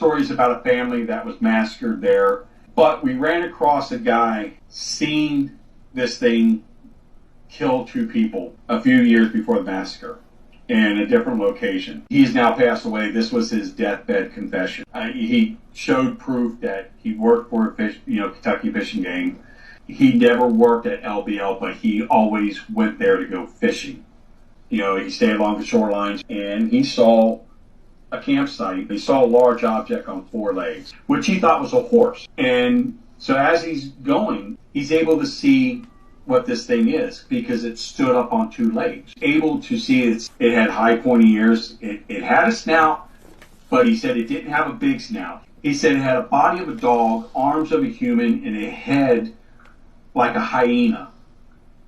stories about a family that was massacred there, but we ran across a guy seeing this thing kill 2 people a few years before the massacre in a different location. He's now passed away. This was his deathbed confession. He showed proof that he worked for a Kentucky fishing game. He never worked at LBL, but he always went there to go fishing. He stayed along the shorelines, and he saw a campsite. He saw a large object on 4 legs, which he thought was a horse. And so as he's going, he's able to see what this thing is because it stood up on 2 legs. Able to see it had high pointy ears. It had a snout, but he said it didn't have a big snout. He said it had a body of a dog, arms of a human, and a head like a hyena.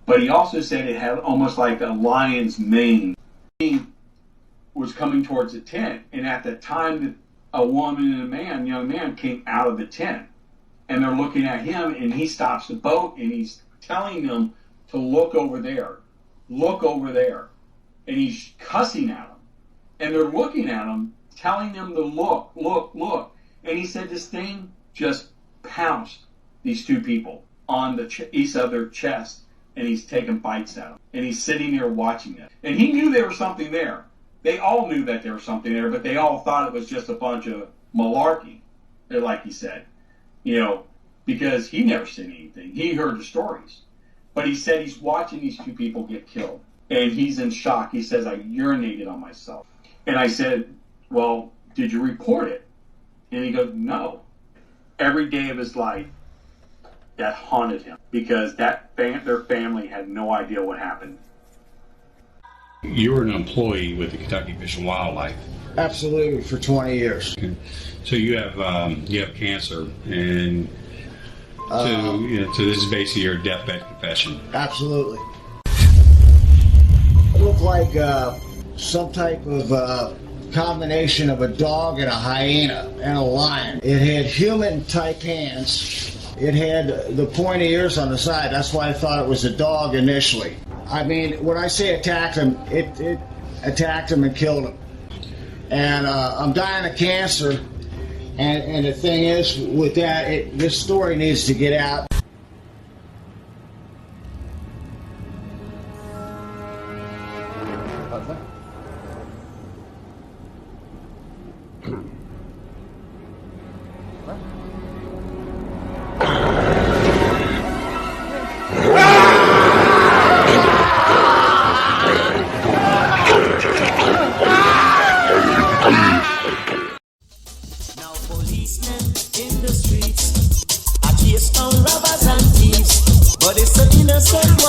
But he also said it had almost like a lion's mane. He was coming towards the tent, and at the time that a woman and a young man came out of the tent, and they're looking at him, and he stops the boat, and he's telling them to look over there, and he's cussing at them, and they're looking at him, telling them to look, and he said this thing just pounced these 2 people on the east of their chest, and he's taking bites at them, and he's sitting there watching it, and he knew there was something there. They all knew that there was something there, but they all thought it was just a bunch of malarkey, like he said, because he never seen anything. He heard the stories. But he said he's watching these 2 people get killed, and he's in shock. He says, I urinated on myself. And I said, well, did you report it? And he goes, no. Every day of his life, that haunted him because their family had no idea what happened. You were an employee with the Kentucky Fish and Wildlife. Absolutely, for 20 years. Okay. So you have cancer, and so this is basically your deathbed confession. Absolutely. It looked like some type of combination of a dog and a hyena and a lion. It had human-type hands. It had the pointy ears on the side. That's why I thought it was a dog initially. I mean, when I say attacked him, it attacked him and killed him. And I'm dying of cancer. And the thing is, with that, this story needs to get out. In the streets, I chase down robbers and thieves, but it's an innocent